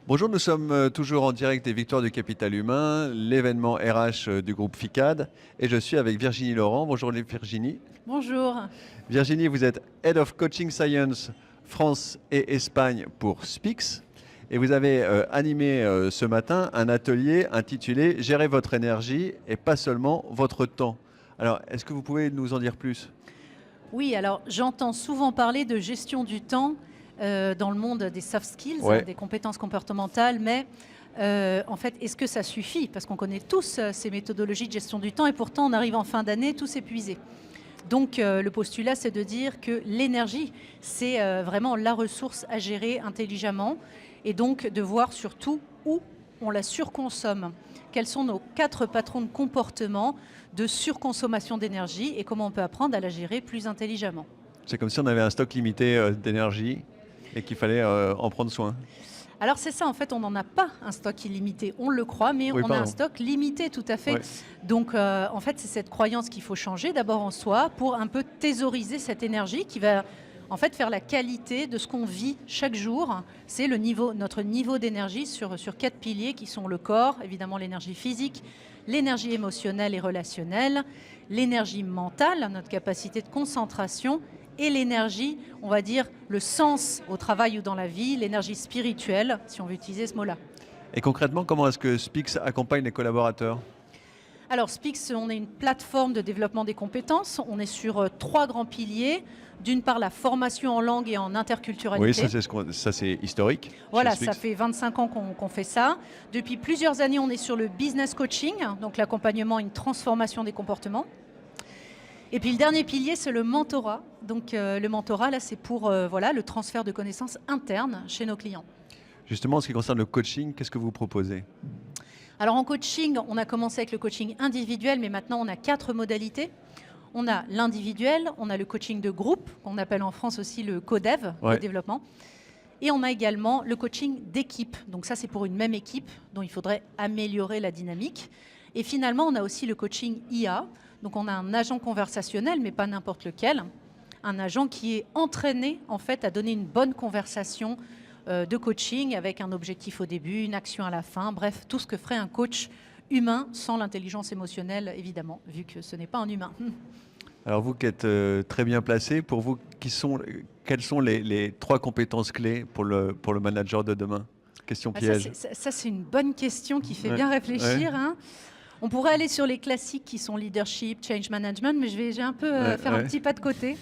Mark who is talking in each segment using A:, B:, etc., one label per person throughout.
A: Bonjour, nous sommes toujours en direct des Victoires du Capital Humain, l'événement RH du groupe FICAD, et je suis avec Virginie Laurent. Bonjour Virginie.
B: Bonjour.
A: Virginie, vous êtes Head of Coaching Science France et Espagne pour Spix, et vous avez animé ce matin un atelier intitulé Gérer votre énergie et pas seulement votre temps. Alors, est-ce que vous pouvez nous en dire plus?
B: Oui, alors j'entends souvent parler de gestion du temps dans le monde des soft skills,
A: Ouais.
B: des compétences comportementales, mais en fait, est-ce que ça suffit? Parce qu'on connaît tous ces méthodologies de gestion du temps et pourtant on arrive en fin d'année tous épuisés. Donc le postulat, c'est de dire que l'énergie, c'est vraiment la ressource à gérer intelligemment et donc de voir surtout où on la surconsomme. Quels sont nos 4 patrons de comportement de surconsommation d'énergie et comment on peut apprendre à la gérer plus intelligemment.
A: C'est comme si on avait un stock limité d'énergie et qu'il fallait en prendre soin.
B: Alors c'est ça, en fait, on n'en a pas un stock illimité, on le croit, mais
A: Oui,
B: on a un
A: pardon.
B: stock limité, tout à fait.
A: Ouais.
B: Donc en fait, c'est cette croyance qu'il faut changer d'abord en soi pour un peu thésauriser cette énergie qui va en fait faire la qualité de ce qu'on vit chaque jour. C'est notre niveau d'énergie sur 4 piliers qui sont le corps, évidemment l'énergie physique, l'énergie émotionnelle et relationnelle, l'énergie mentale, notre capacité de concentration, et l'énergie, on va dire, le sens au travail ou dans la vie, l'énergie spirituelle, si on veut utiliser ce mot-là.
A: Et concrètement, comment est-ce que Spix accompagne les collaborateurs?
B: Alors Spix, on est une plateforme de développement des compétences. On est sur 3 grands piliers. D'une part, la formation en langue et en interculturalité.
A: Oui, ça c'est historique.
B: Voilà,
A: chez
B: ça
A: Spix.
B: fait 25 ans qu'on fait ça. Depuis plusieurs années, on est sur le business coaching, donc l'accompagnement à une transformation des comportements. Et puis le dernier pilier, c'est le mentorat. Donc le mentorat, là, c'est pour voilà, le transfert de connaissances internes chez nos clients.
A: Justement, en ce qui concerne le coaching, qu'est-ce que vous proposez?
B: Alors en coaching, on a commencé avec le coaching individuel, mais maintenant on a 4 modalités. On a l'individuel, on a le coaching de groupe, qu'on appelle en France aussi le CODEV,
A: Ouais.
B: co-développement. Et on a également le coaching d'équipe. Donc ça, c'est pour une même équipe dont il faudrait améliorer la dynamique. Et finalement, on a aussi le coaching IA. Donc on a un agent conversationnel, mais pas n'importe lequel. Un agent qui est entraîné en fait à donner une bonne conversation de coaching avec un objectif au début, une action à la fin. Bref, tout ce que ferait un coach humain sans l'intelligence émotionnelle, évidemment, vu que ce n'est pas un humain.
A: Alors vous qui êtes très bien placé, pour vous, quelles sont les 3 compétences clés pour le manager de demain? Question
B: Ah,
A: piège.
B: ça, c'est une bonne question qui fait
A: Ouais.
B: bien réfléchir.
A: Ouais.
B: Hein. On pourrait aller sur les classiques qui sont leadership, change management, mais j'ai un peu
A: Ouais,
B: faire un
A: ouais.
B: petit pas de côté.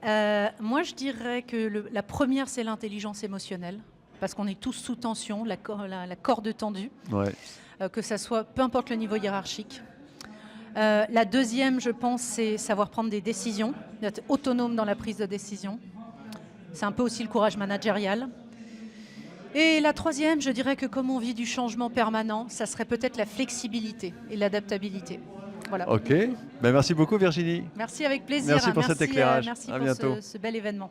B: Moi, je dirais que la première, c'est l'intelligence émotionnelle, parce qu'on est tous sous tension, la corde tendue,
A: Ouais.
B: que ça soit, peu importe le niveau hiérarchique. La deuxième, je pense, c'est savoir prendre des décisions, d'être autonome dans la prise de décision. C'est un peu aussi le courage managérial. Et la troisième, je dirais que comme on vit du changement permanent, ça serait peut-être la flexibilité et l'adaptabilité. Voilà.
A: Ok. Ben, merci beaucoup Virginie.
B: Merci, avec plaisir.
A: Merci pour cet éclairage.
B: Merci
A: À
B: pour
A: bientôt.
B: ce bel événement.